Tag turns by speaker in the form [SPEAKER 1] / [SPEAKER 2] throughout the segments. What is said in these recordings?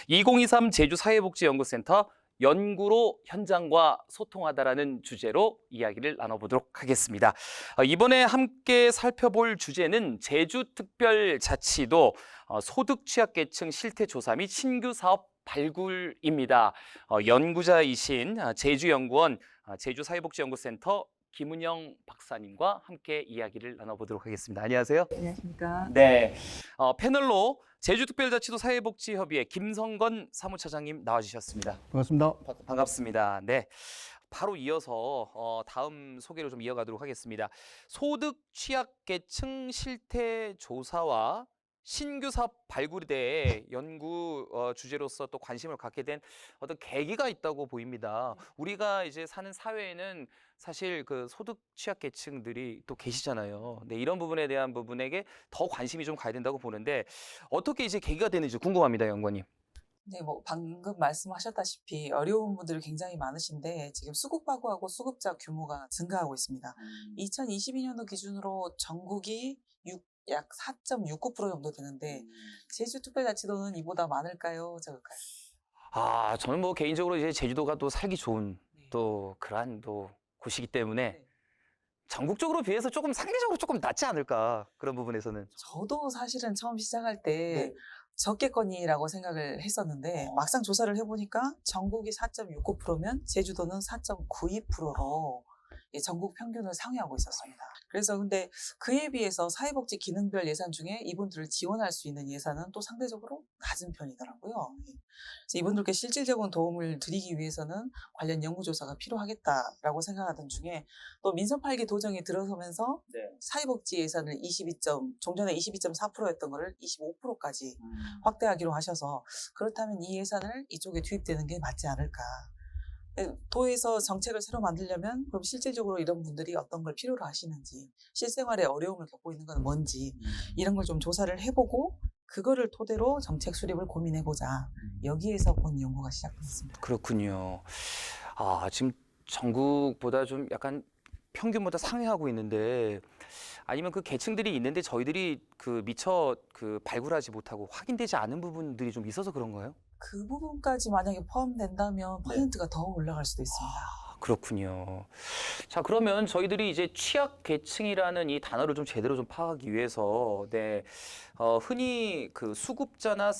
[SPEAKER 1] 2023 제주사회복지연구센터 연구로 현장과 소통하다라는 주제로 이야기를 나눠보도록 하겠습니다. 이번에 함께 살펴볼 주제는 제주특별자치도 소득 취약계층 실태조사 및 신규 사업 발굴입니다. 연구자이신 제주연구원 제주사회복지연구센터 김은영 박사님과 함께 이야기를 나눠보도록 하겠습니다. 안녕하세요.
[SPEAKER 2] 안녕하십니까.
[SPEAKER 1] 네, 패널로 제주특별자치도 사회복지협의회 김성건 사무처장님 나와주셨습니다.
[SPEAKER 3] 반갑습니다.
[SPEAKER 1] 반갑습니다. 네, 바로 이어서 다음 소개로 좀 이어가도록 하겠습니다. 소득 취약계층 실태 조사와 신규 사업 발굴에 대해 연구 주제로서 또 관심을 갖게 된 어떤 계기가 있다고 보입니다. 우리가 이제 사는 사회에는 사실 그 소득 취약계층들이 또 계시잖아요. 네, 이런 부분에 대한 부분에게 더 관심이 좀 가야 된다고 보는데 어떻게 이제 계기가 되는지 궁금합니다, 연구원님.
[SPEAKER 2] 네, 방금 말씀하셨다시피 어려운 분들이 굉장히 많으신데 지금 수급하고하고 수급자 규모가 증가하고 있습니다. 2022년도 기준으로 전국이 약 4.69% 정도 되는데 제주특별자치도는 이보다 많을까요? 적을까요?
[SPEAKER 1] 저는 뭐 개인적으로 이제 제주도가 또 살기 좋은
[SPEAKER 2] 네.
[SPEAKER 1] 또 그러한 또 곳이기 때문에
[SPEAKER 2] 네.
[SPEAKER 1] 전국적으로 비해서 조금 상대적으로 조금 낫지 않을까 그런 부분에서는.
[SPEAKER 2] 저도 사실은 처음 시작할 때
[SPEAKER 1] 네.
[SPEAKER 2] 적겠거니라고 생각을 했었는데 막상 조사를 해보니까 전국이 4.69%면 제주도는 4.92%로 전국 평균을 상회하고 있었습니다. 그래서 근데 그에 비해서 사회복지 기능별 예산 중에 이분들을 지원할 수 있는 예산은 또 상대적으로 낮은 편이더라고요. 그래서 이분들께 실질적인 도움을 드리기 위해서는 관련 연구조사가 필요하겠다라고 생각하던 중에 또 민선 8기 도정이 들어서면서
[SPEAKER 1] 네.
[SPEAKER 2] 사회복지 예산을 종전에 22.4%였던 거를 25%까지 확대하기로 하셔서 그렇다면 이 예산을 이쪽에 투입되는 게 맞지 않을까. 도에서 정책을 새로 만들려면 그럼 실질적으로 이런 분들이 어떤 걸 필요로 하시는지, 실생활에 어려움을 겪고 있는 건 뭔지 이런 걸 좀 조사를 해보고 그거를 토대로 정책 수립을 고민해보자. 여기에서 본 연구가 시작됐습니다.
[SPEAKER 1] 그렇군요. 지금 전국보다 좀 약간 평균보다 상회하고 있는데 아니면 그 계층들이 있는데 저희들이 그 미처 그 발굴하지 못하고 확인되지 않은 부분들이 좀 있어서 그런가요?
[SPEAKER 2] 그 부분까지 만약에 포함된다면 퍼센트가 더 올라갈 수도 있습니다.
[SPEAKER 1] 그렇군요. 자, 그러면 저희들이 이제 취약계층이라는 이 단어를 좀 제대로 좀 파악하기 위해서, 흔히 그 수급자나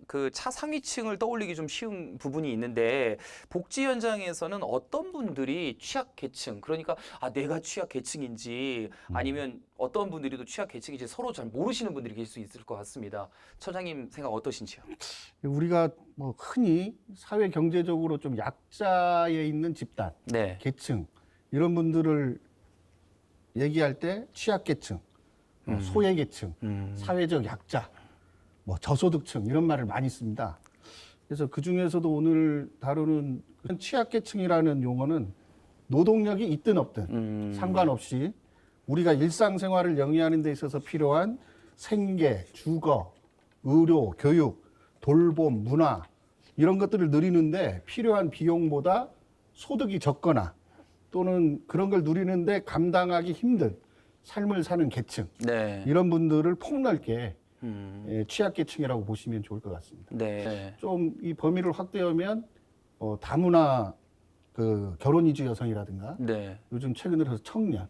[SPEAKER 1] 그 차상위층을 떠올리기 좀 쉬운 부분이 있는데, 복지 현장에서는 어떤 분들이 취약계층, 그러니까 내가 취약계층인지 아니면 어떤 분들이 또 취약계층인지 서로 잘 모르시는 분들이 계실 수 있을 것 같습니다. 처장님 생각 어떠신지요?
[SPEAKER 3] 우리가 뭐 흔히 사회 경제적으로 좀 약자에 있는 집단,
[SPEAKER 1] 네.
[SPEAKER 3] 계층 이런 분들을 얘기할 때 취약계층, 소외계층, 사회적 약자, 뭐 저소득층 이런 말을 많이 씁니다. 그래서 그 중에서도 오늘 다루는 취약계층이라는 용어는 노동력이 있든 없든 상관없이 우리가 일상생활을 영위하는 데 있어서 필요한 생계, 주거, 의료, 교육, 돌봄, 문화 이런 것들을 누리는데 필요한 비용보다 소득이 적거나 또는 그런 걸 누리는데 감당하기 힘든 삶을 사는 계층
[SPEAKER 1] 네.
[SPEAKER 3] 이런 분들을 폭넓게 취약계층이라고 보시면 좋을 것 같습니다.
[SPEAKER 1] 네.
[SPEAKER 3] 좀 이 범위를 확대하면 다문화 그 결혼 이주 여성이라든가
[SPEAKER 1] 네.
[SPEAKER 3] 요즘 최근에 들어서 청년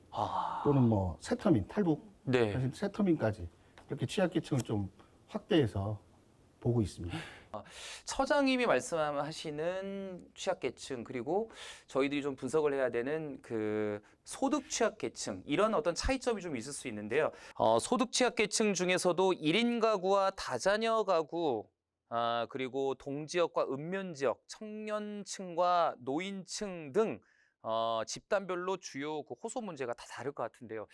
[SPEAKER 3] 또는 뭐 세터민 탈북
[SPEAKER 1] 네.
[SPEAKER 3] 사실 세터민까지 이렇게 취약계층을 좀 확대해서 보고 있습니다.
[SPEAKER 1] 처장님이 말씀하시는 취약계층 그리고 저희들이 좀 분석을 해야 되는 그 소득 취약계층 이런 어떤 차이점이 좀 있을 수 있는데요. 소득 취약계층 중에서도 1인 가구와 다자녀 가구 그리고 동지역과 읍면지역, 청년층과 노인층 등 집단별로 주요 그 호소 문제가 다 다를 것 같은데요.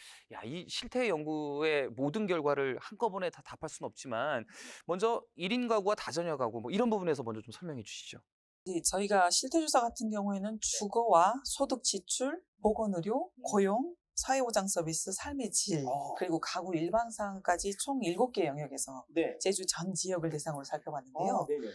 [SPEAKER 1] 이 실태 연구의 모든 결과를 한꺼번에 다 답할 수는 없지만 먼저 1인 가구와 다자녀 가구 뭐 이런 부분에서 먼저 좀 설명해 주시죠.
[SPEAKER 2] 저희가 실태조사 같은 경우에는 주거와 소득 지출, 보건의료, 고용, 사회보장 서비스, 삶의 질, 그리고 가구 일반상까지 총 7개 영역에서
[SPEAKER 1] 네.
[SPEAKER 2] 제주 전 지역을 대상으로 살펴봤는데요.
[SPEAKER 1] 네네.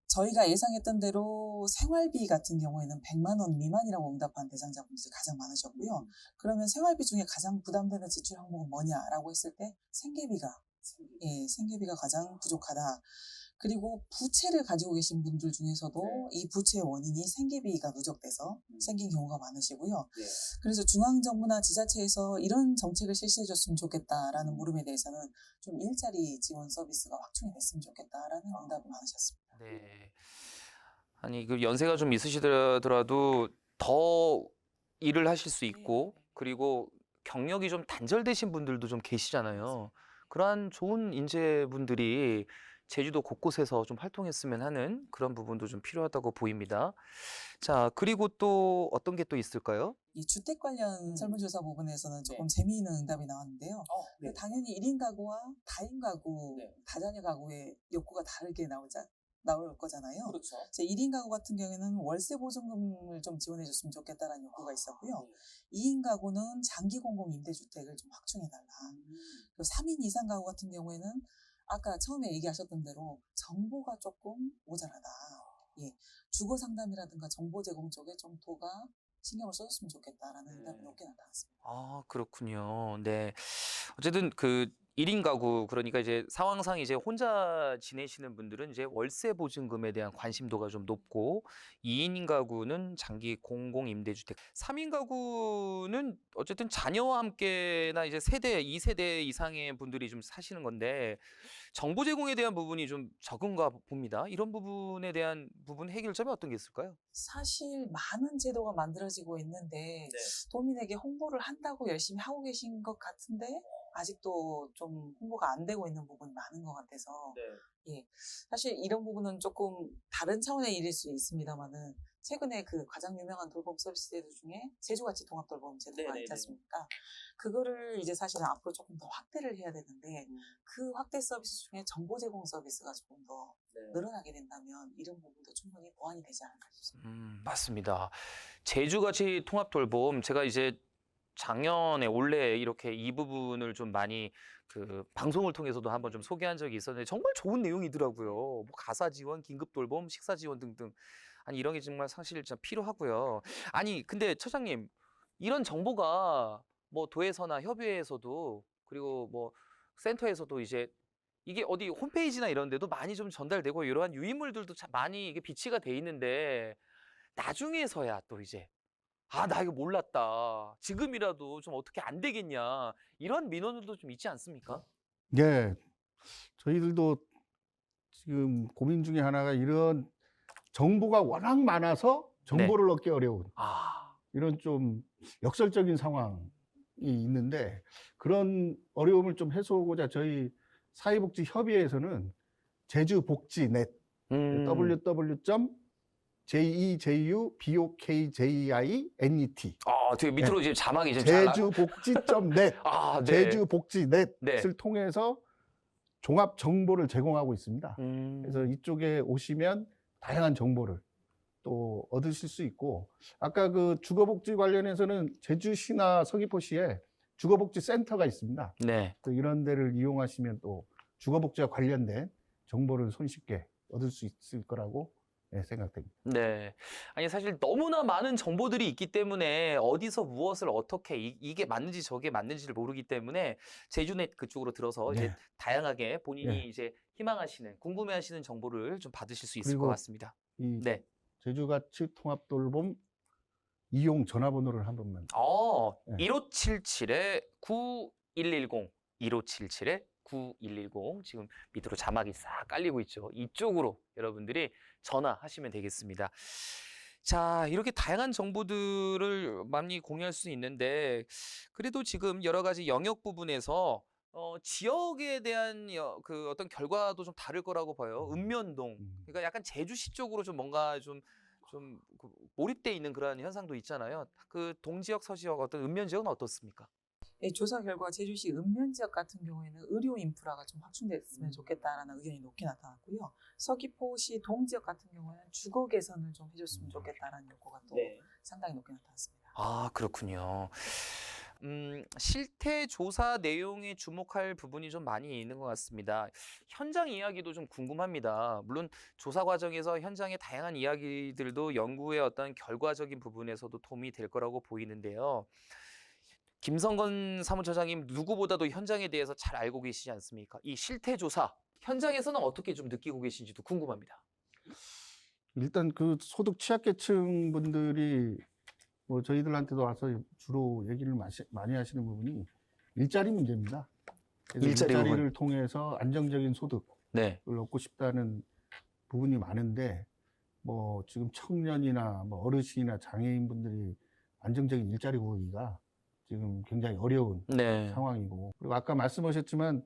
[SPEAKER 2] 저희가 예상했던 대로 생활비 같은 경우에는 100만 원 미만이라고 응답한 대상자분들이 가장 많으셨고요. 그러면 생활비 중에 가장 부담되는 지출 항목은 뭐냐라고 했을 때 생계비가 가장 부족하다. 그리고 부채를 가지고 계신 분들 중에서도
[SPEAKER 1] 네.
[SPEAKER 2] 이 부채의 원인이 생계비가 누적돼서 생긴 경우가 많으시고요.
[SPEAKER 1] 네.
[SPEAKER 2] 그래서 중앙정부나 지자체에서 이런 정책을 실시해줬으면 좋겠다라는 물음에 대해서는 좀 일자리 지원 서비스가 확충이 됐으면 좋겠다라는 응답이 많으셨습니다.
[SPEAKER 1] 네. 아니 그 연세가 좀 있으시더라도 더 일을 하실 수 있고 그리고 경력이 좀 단절되신 분들도 좀 계시잖아요. 그러한 좋은 인재분들이 제주도 곳곳에서 좀 활동했으면 하는 그런 부분도 좀 필요하다고 보입니다. 자, 그리고 또 어떤 게 또 있을까요?
[SPEAKER 2] 이 주택 관련 설문조사 부분에서는 조금
[SPEAKER 1] 네.
[SPEAKER 2] 재미있는 응답이 나왔는데요.
[SPEAKER 1] 네.
[SPEAKER 2] 당연히 1인 가구와 다인 가구,
[SPEAKER 1] 네.
[SPEAKER 2] 다자녀 가구의 욕구가 다르게 나올 거잖아요.
[SPEAKER 1] 그렇죠.
[SPEAKER 2] 제 1인 가구 같은 경우에는 월세 보증금을 좀 지원해줬으면 좋겠다라는 욕구가 있었고요. 2인 가구는 장기 공공 임대주택을 좀 확충해달라. 그리고 3인 이상 가구 같은 경우에는 아까 처음에 얘기하셨던 대로 정보가 조금 모자라다. 예, 주거 상담이라든가 정보 제공 쪽에 좀 도가 신경을 써줬으면 좋겠다라는 응답이 높게 나타났습니다.
[SPEAKER 1] 아, 그렇군요. 네. 어쨌든 그 1인 가구 그러니까 이제 상황상 이제 혼자 지내시는 분들은 이제 월세 보증금에 대한 관심도가 좀 높고 2인 가구는 장기 공공 임대주택, 3인 가구는 어쨌든 자녀와 함께나 이제 세대, 2세대 이상의 분들이 좀 사시는 건데 정보 제공에 대한 부분이 좀 적은가 봅니다. 이런 부분에 대한 부분 해결점이 어떤 게 있을까요?
[SPEAKER 2] 사실 많은 제도가 만들어지고 있는데 도민에게 홍보를 한다고 열심히 하고 계신 것 같은데 아직도 좀 홍보가 안 되고 있는 부분이 많은 것 같아서 예, 사실 이런 부분은 조금 다른 차원의 일일 수 있습니다만은 최근에 그 가장 유명한 돌봄 서비스 제도 중에 제주같이 통합 돌봄 제도가 있지 않습니까? 그거를 이제 사실은 앞으로 조금 더 확대를 해야 되는데 그 확대 서비스 중에 정보 제공 서비스가 조금 더 늘어나게 된다면 이런 부분도 충분히 보완이 되지 않을까 싶습니다.
[SPEAKER 1] 맞습니다. 제주같이 통합 돌봄 제가 이제 작년에 올해 이렇게 이 부분을 좀 많이 그 방송을 통해서도 한번 좀 소개한 적이 있었는데 정말 좋은 내용이더라고요. 뭐 가사 지원, 긴급 돌봄, 식사 지원 등등. 아니 이런 게 정말 사실 진짜 필요하고요. 아니 근데 처장님 이런 정보가 뭐 도에서나 협의회에서도 그리고 뭐 센터에서도 이제 이게 어디 홈페이지나 이런 데도 많이 좀 전달되고 이러한 유인물들도 참 많이 이게 비치가 돼 있는데 나중에서야 또 이제 아, 나 이거 몰랐다. 지금이라도 좀 어떻게 안 되겠냐. 이런 민원들도 좀 있지 않습니까?
[SPEAKER 3] 예, 저희들도 지금 고민 중에 하나가 이런 정보가 워낙 많아서 정보를 얻기 어려운
[SPEAKER 1] 아,
[SPEAKER 3] 이런 좀 역설적인 상황이 있는데 그런 어려움을 좀 해소하고자 저희 사회복지협의회에서는 제주복지넷 www.jeju.bokjinet
[SPEAKER 1] 아, 되게 밑으로 이제 자막이 좀 잘
[SPEAKER 3] 제주복지.net
[SPEAKER 1] 아, 네.
[SPEAKER 3] 제주복지넷을
[SPEAKER 1] 네.
[SPEAKER 3] 통해서 종합 정보를 제공하고 있습니다.
[SPEAKER 1] 음,
[SPEAKER 3] 그래서 이쪽에 오시면 다양한 정보를 또 얻으실 수 있고 아까 그 주거복지 관련해서는 제주시나 서귀포시에 주거복지센터가 있습니다.
[SPEAKER 1] 네.
[SPEAKER 3] 또 이런 데를 이용하시면 또 주거복지와 관련된 정보를 손쉽게 얻을 수 있을 거라고 생각됩니다.
[SPEAKER 1] 네. 아니, 사실 너무나 많은 정보들이 있기 때문에 어디서 무엇을 어떻게 이게 맞는지 저게 맞는지를 모르기 때문에 제주넷 그쪽으로 들어서 이제
[SPEAKER 3] 네.
[SPEAKER 1] 다양하게 본인이
[SPEAKER 3] 네.
[SPEAKER 1] 이제 희망하시는, 궁금해하시는 정보를 좀 받으실 수 있을 것
[SPEAKER 3] 그리고
[SPEAKER 1] 같습니다.
[SPEAKER 3] 이
[SPEAKER 1] 네.
[SPEAKER 3] 제주가치 통합돌봄 이용 전화번호를 한 번만. 네.
[SPEAKER 1] 1577-9110, 1577-9110 지금 밑으로 자막이 싹 깔리고 있죠. 이쪽으로 여러분들이 전화하시면 되겠습니다. 자, 이렇게 다양한 정보들을 많이 공유할 수 있는데 그래도 지금 여러 가지 영역 부분에서 지역에 대한 그 어떤 결과도 좀 다를 거라고 봐요. 읍면동, 그러니까 약간 제주시 쪽으로 좀 뭔가 좀 그 몰입돼 있는 그런 현상도 있잖아요. 그 동지역, 서지역 어떤 읍면 지역은 어떻습니까?
[SPEAKER 2] 예, 조사 결과 제주시 읍면 지역 같은 경우에는 의료 인프라가 좀 확충됐으면 좋겠다라는 의견이 높게 나타났고요. 서귀포시 동지역 같은 경우에는 주거 개선을 좀 해줬으면 좋겠다라는 요구가 또 상당히 높게 나타났습니다.
[SPEAKER 1] 아, 그렇군요. 실태 조사 내용에 주목할 부분이 좀 많이 있는 것 같습니다. 현장 이야기도 좀 궁금합니다. 물론 조사 과정에서 현장의 다양한 이야기들도 연구의 어떤 결과적인 부분에서도 도움이 될 거라고 보이는데요. 김성건 사무처장님 누구보다도 현장에 대해서 잘 알고 계시지 않습니까? 이 실태 조사, 현장에서는 어떻게 좀 느끼고 계신지도 궁금합니다.
[SPEAKER 3] 일단 그 소득 취약계층 분들이 뭐 저희들한테도 와서 주로 얘기를 많이 하시는 부분이 일자리 문제입니다. 그래서
[SPEAKER 1] 일자리
[SPEAKER 3] 일자리를 통해서 안정적인 소득을
[SPEAKER 1] 네.
[SPEAKER 3] 얻고 싶다는 부분이 많은데 뭐 지금 청년이나 뭐 어르신이나 장애인 분들이 안정적인 일자리 구하기가 지금 굉장히 어려운
[SPEAKER 1] 네.
[SPEAKER 3] 상황이고, 그리고 아까 말씀하셨지만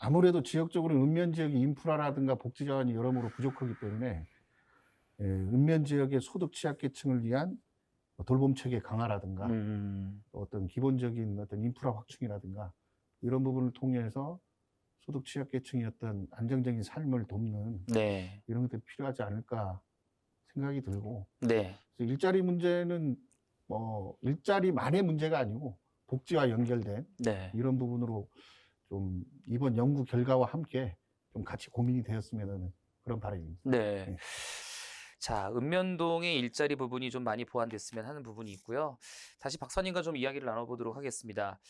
[SPEAKER 3] 아무래도 지역적으로 읍면 지역의 인프라라든가 복지 자원이 여러모로 부족하기 때문에 읍면 지역의 소득 취약계층을 위한 돌봄 체계 강화라든가 또 어떤 기본적인 어떤 인프라 확충이라든가 이런 부분을 통해서 소득 취약계층의 어떤 안정적인 삶을 돕는
[SPEAKER 1] 네.
[SPEAKER 3] 이런 것들이 필요하지 않을까 생각이 들고,
[SPEAKER 1] 네.
[SPEAKER 3] 그래서 일자리 문제는 뭐 일자리만의 문제가 아니고 복지와 연결된
[SPEAKER 1] 네.
[SPEAKER 3] 이런 부분으로 좀 이번 연구 결과와 함께 좀 같이 고민이 되었으면 하는 그런 바람입니다.
[SPEAKER 1] 네.
[SPEAKER 3] 네.
[SPEAKER 1] 자, 읍면동의 일자리 부분이 좀 많이 보완됐으면 하는 부분이 있고요. 다시 박사님과 좀 이야기를 나눠보도록 하겠습니다.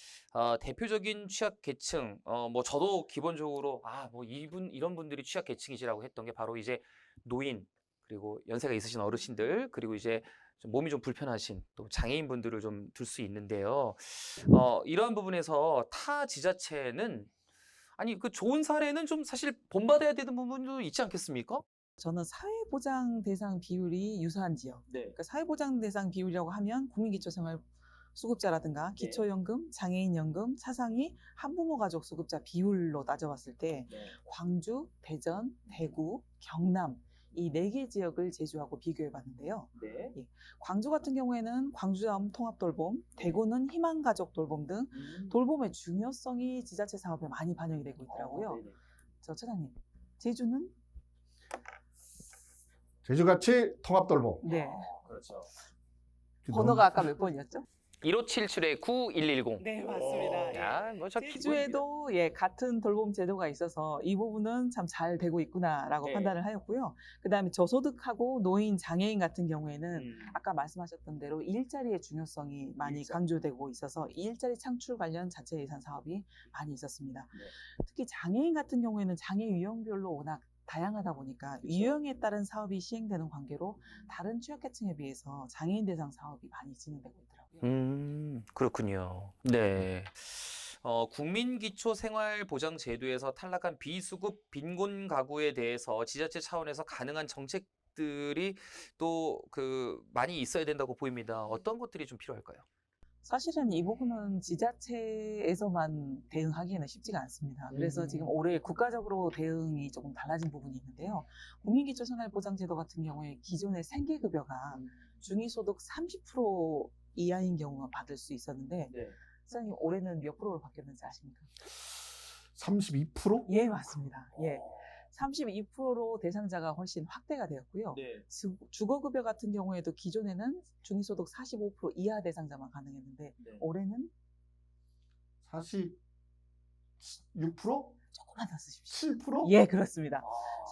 [SPEAKER 1] 대표적인 취약 계층, 뭐 저도 기본적으로 뭐 이런 분들이 취약 계층이지라고 했던 게 바로 이제 노인, 그리고 연세가 있으신 어르신들, 그리고 이제 좀 몸이 좀 불편하신 또 장애인 분들을 좀 둘 수 있는데요. 이러한 부분에서 타 지자체는 아니 그 좋은 사례는 좀 사실 본받아야 되는 부분도 있지 않겠습니까?
[SPEAKER 2] 저는 사회보장 대상 비율이 유사한 지역.
[SPEAKER 1] 네.
[SPEAKER 2] 그러니까 사회보장 대상 비율이라고 하면 국민기초생활수급자라든가 기초연금, 장애인연금, 차상위, 한부모 가족 수급자 비율로 따져봤을 때 광주, 대전, 대구, 경남 이 4개 지역을 제주하고 비교해봤는데요.
[SPEAKER 1] 네.
[SPEAKER 2] 예. 광주 같은 경우에는 광주자음 통합돌봄, 대구는 희망가족 돌봄 등 돌봄의 중요성이 지자체 사업에 많이 반영이 되고 있더라고요. 저 차장님, 제주는?
[SPEAKER 3] 제주같이 통합돌봄.
[SPEAKER 2] 네.
[SPEAKER 1] 그렇죠.
[SPEAKER 2] 번호가 아까 몇 번이었죠?
[SPEAKER 1] 1577-9110.
[SPEAKER 2] 네, 맞습니다.
[SPEAKER 1] 야, 뭐저
[SPEAKER 2] 제주에도 같은 돌봄 제도가 있어서 이 부분은 참 잘 되고 있구나라고
[SPEAKER 1] 네.
[SPEAKER 2] 판단을 하였고요. 그다음에 저소득하고 노인, 장애인 같은 경우에는 아까 말씀하셨던 대로 일자리의 중요성이 많이 강조되고 있어서 일자리 창출 관련 자체 예산 사업이 많이 있었습니다. 특히 장애인 같은 경우에는 장애 유형별로 워낙 다양하다 보니까 유형에 따른 사업이 시행되는 관계로 다른 취약계층에 비해서 장애인 대상 사업이 많이 진행되고 있더라고요.
[SPEAKER 1] 그렇군요. 네. 국민기초생활보장제도에서 탈락한 비수급 빈곤 가구에 대해서 지자체 차원에서 가능한 정책들이 또 많이 있어야 된다고 보입니다. 어떤 것들이 좀 필요할까요?
[SPEAKER 2] 사실은 이 부분은 지자체에서만 대응하기에는 쉽지가 않습니다. 그래서 지금 올해 국가적으로 대응이 조금 달라진 부분이 있는데요. 국민기초생활보장제도 같은 경우에 기존의 생계급여가 중위소득 30% 이하인 경우만 받을 수 있었는데 사장님 올해는 몇 프로로 바뀌었는지 아십니까?
[SPEAKER 3] 32%?
[SPEAKER 2] 예, 맞습니다. 예. 32%로 대상자가 훨씬 확대가 되었고요. 주거급여 같은 경우에도 기존에는 중위소득 45% 이하 대상자만 가능했는데 올해는
[SPEAKER 3] 46%?
[SPEAKER 2] 조금만 더 쓰십시오.
[SPEAKER 3] 7%?
[SPEAKER 2] 예, 그렇습니다.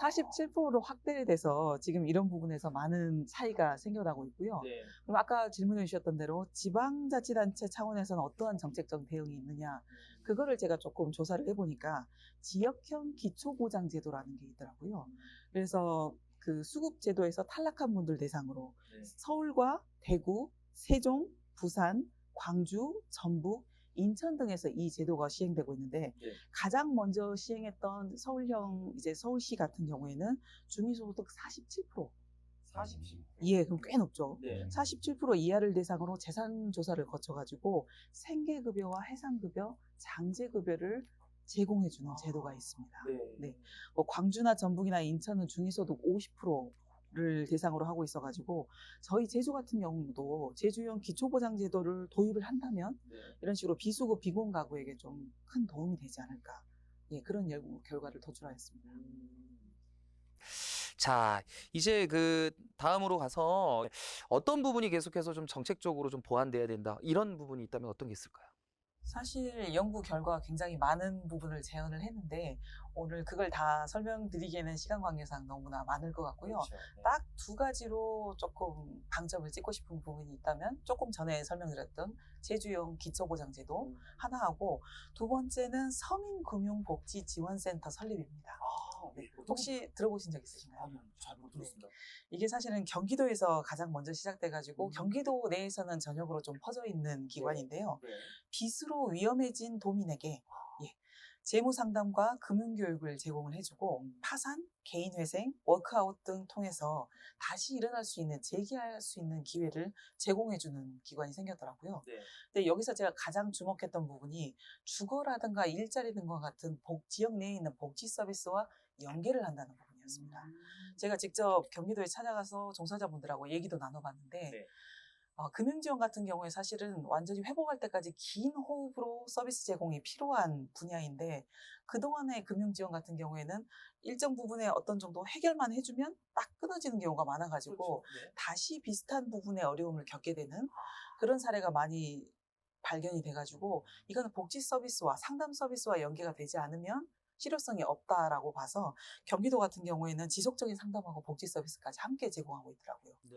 [SPEAKER 2] 47%로 확대돼서 지금 이런 부분에서 많은 차이가 생겨나고 있고요. 그럼 아까 질문해 주셨던 대로 지방자치단체 차원에서는 어떠한 정책적 대응이 있느냐, 그거를 제가 조금 조사를 해보니까 지역형 기초보장제도라는 게 있더라고요. 그래서 그 수급제도에서 탈락한 분들 대상으로 서울과 대구, 세종, 부산, 광주, 전북, 인천 등에서 이 제도가 시행되고 있는데 가장 먼저 시행했던 서울시 같은 경우에는 중위소득 47%.
[SPEAKER 1] 47%.
[SPEAKER 2] 예, 그럼 꽤 높죠.
[SPEAKER 1] 네.
[SPEAKER 2] 47% 이하를 대상으로 재산 조사를 거쳐가지고 생계급여와 해상급여, 장제급여를 제공해주는 제도가 있습니다. 네. 뭐 광주나 전북이나 인천은 중위소득 50%를 대상으로 하고 있어가지고 저희 제주 같은 경우도 제주형 기초보장제도를 도입을 한다면 이런 식으로 비수급 비공 가구에게 좀 큰 도움이 되지 않을까. 예, 그런 결과를 도출하였습니다.
[SPEAKER 1] 자, 이제 다음으로 가서 어떤 부분이 계속해서 좀 정책적으로 좀 보완돼야 된다. 이런 부분이 있다면 어떤 게 있을까요?
[SPEAKER 2] 사실 연구 결과가 굉장히 많은 부분을 재현을 했는데 오늘 그걸 다 설명드리기에는 시간 관계상 너무나 많을 것 같고요.
[SPEAKER 1] 그렇죠. 네.
[SPEAKER 2] 딱 두 가지로 조금 방점을 찍고 싶은 부분이 있다면 조금 전에 설명드렸던 제주형 기초보장제도 하나 하고 두 번째는 서민금융복지지원센터 설립입니다. 네. 혹시 들어보신 적 있으신가요?
[SPEAKER 1] 잘 못 들었습니다.
[SPEAKER 2] 이게 사실은 경기도에서 가장 먼저 시작돼가지고 경기도 내에서는 전역으로 좀 퍼져 있는 기관인데요.
[SPEAKER 1] 네.
[SPEAKER 2] 빚으로 위험해진 도민에게 재무 상담과 금융 교육을 제공을 해주고 파산, 개인회생, 워크아웃 등 통해서 다시 일어날 수 있는 재기할 수 있는 기회를 제공해주는 기관이 생겼더라고요.
[SPEAKER 1] 네.
[SPEAKER 2] 근데 여기서 제가 가장 주목했던 부분이 주거라든가 일자리 등과 같은 지역 내에 있는 복지 서비스와 연계를 한다는 부분이었습니다. 제가 직접 경기도에 찾아가서 종사자분들하고 얘기도 나눠봤는데
[SPEAKER 1] 네.
[SPEAKER 2] 금융지원 같은 경우에 사실은 완전히 회복할 때까지 긴 호흡으로 서비스 제공이 필요한 분야인데 그동안의 금융지원 같은 경우에는 일정 부분의 어떤 정도 해결만 해주면 딱 끊어지는 경우가 많아가지고
[SPEAKER 1] 그렇죠. 네.
[SPEAKER 2] 다시 비슷한 부분의 어려움을 겪게 되는 그런 사례가 많이 발견이 돼가지고 이거는 복지 서비스와 상담 서비스와 연계가 되지 않으면 실효성이 없다라고 봐서 경기도 같은 경우에는 지속적인 상담하고 복지 서비스까지 함께 제공하고 있더라고요.
[SPEAKER 1] 네.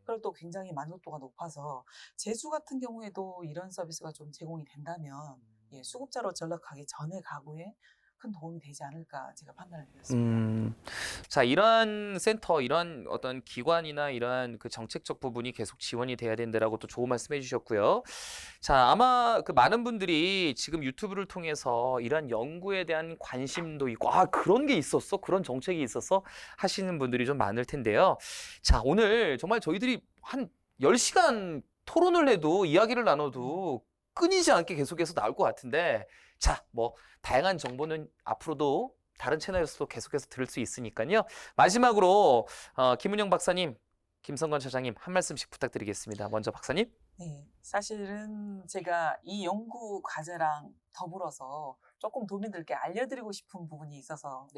[SPEAKER 2] 그리고 또 굉장히 만족도가 높아서 제주 같은 경우에도 이런 서비스가 좀 제공이 된다면 수급자로 전락하기 전에 가구에 큰 도움이 되지 않을까 제가 판단을 드렸습니다.
[SPEAKER 1] 자, 이러한 센터, 이런 어떤 기관이나 이러한 그 정책적 부분이 계속 지원이 돼야 된다라고 또 좋은 말씀 해주셨고요. 자, 아마 그 많은 분들이 지금 유튜브를 통해서 이러한 연구에 대한 관심도 있고, 아, 그런 게 있었어? 그런 정책이 있었어? 하시는 분들이 좀 많을 텐데요. 자, 오늘 정말 저희들이 한 10시간 토론을 해도 이야기를 나눠도 끊이지 않게 계속해서 나올 것 같은데, 자, 뭐 다양한 정보는 앞으로도 다른 채널에서도 계속해서 들을 수 있으니까요. 마지막으로 김은영 박사님, 김성건 차장님 한 말씀씩 부탁드리겠습니다. 먼저 박사님.
[SPEAKER 2] 네, 사실은 제가 이 연구 과제랑 더불어서 조금 도민들께 알려드리고 싶은 부분이 있어서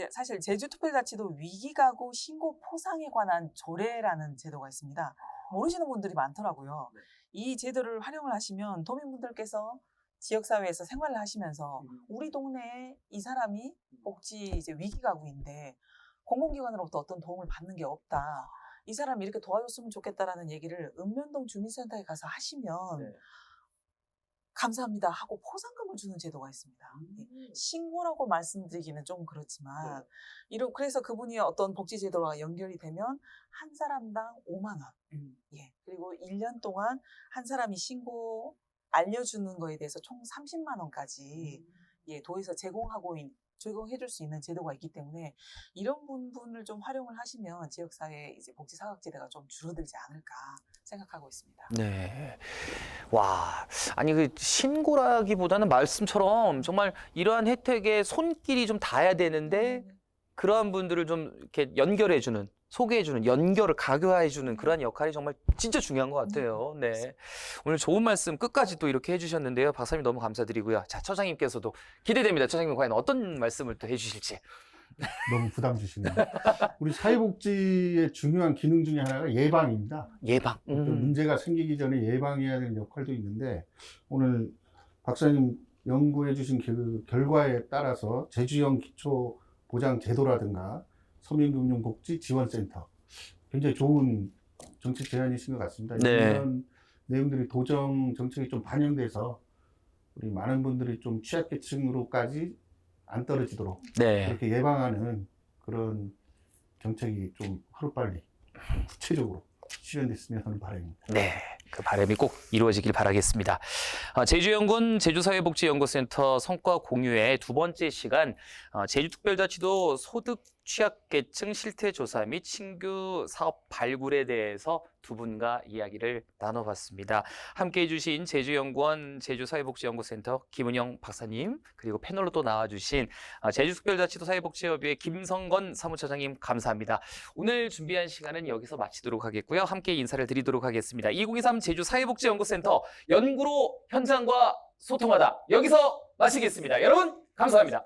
[SPEAKER 2] 사실 제주특별자치도 위기가구 신고 포상에 관한 조례라는 제도가 있습니다. 모르시는 분들이 많더라고요. 이 제도를 활용을 하시면 도민분들께서 지역사회에서 생활을 하시면서 우리 동네에 이 사람이 복지 이제 위기가구인데 공공기관으로부터 어떤 도움을 받는 게 없다. 이 사람이 이렇게 도와줬으면 좋겠다라는 얘기를 읍면동 주민센터에 가서 하시면 감사합니다 하고 포상금을 주는 제도가 있습니다. 신고라고 말씀드리기는 좀 그렇지만 그래서 그분이 어떤 복지제도와 연결이 되면 한 사람당 5만 원 그리고 1년 동안 한 사람이 신고 알려주는 거에 대해서 총 30만 원까지 도에서 제공해줄 수 있는 제도가 있기 때문에 이런 부분을 좀 활용을 하시면 지역사회 이제 복지사각지대가 좀 줄어들지 않을까 생각하고 있습니다.
[SPEAKER 1] 네. 와, 아니 그 신고라기보다는 말씀처럼 정말 이러한 혜택에 손길이 좀 닿아야 되는데 그러한 분들을 좀 이렇게 연결해주는, 소개해주는, 연결을 가교화해주는 그러한 역할이 정말 진짜 중요한 것 같아요. 네. 오늘 좋은 말씀 끝까지 또 이렇게 해주셨는데요. 박사님 너무 감사드리고요. 자, 처장님께서도 기대됩니다. 처장님 과연 어떤 말씀을 또 해주실지.
[SPEAKER 3] 너무 부담 주시네요. 우리 사회복지의 중요한 기능 중에 하나가 예방입니다.
[SPEAKER 1] 예방.
[SPEAKER 3] 어떤 문제가 생기기 전에 예방해야 되는 역할도 있는데 오늘 박사님 연구해 주신 그 결과에 따라서 제주형 기초보장제도라든가 서민금융복지지원센터 굉장히 좋은 정책 제안이신 것 같습니다.
[SPEAKER 1] 네.
[SPEAKER 3] 이런 내용들이 도정 정책이 좀 반영돼서 우리 많은 분들이 좀 취약계층으로까지 안 떨어지도록
[SPEAKER 1] 네.
[SPEAKER 3] 그렇게 예방하는 그런 정책이 좀 하루빨리 구체적으로 실현됐으면 하는 바람입니다.
[SPEAKER 1] 네. 그 바람이 꼭 이루어지길 바라겠습니다. 제주연구원 제주사회복지연구센터 성과 공유의 두 번째 시간, 제주특별자치도 소득 취약계층 실태조사 및 신규 사업 발굴에 대해서 두 분과 이야기를 나눠봤습니다. 함께해 주신 제주연구원 제주사회복지연구센터 김은영 박사님, 그리고 패널로 또 나와주신 제주특별자치도 사회복지협의회 김성건 사무처장님 감사합니다. 오늘 준비한 시간은 여기서 마치도록 하겠고요. 함께 인사를 드리도록 하겠습니다. 2023 제주사회복지연구센터 연구로 현장과 소통하다 여기서 마치겠습니다. 여러분 감사합니다.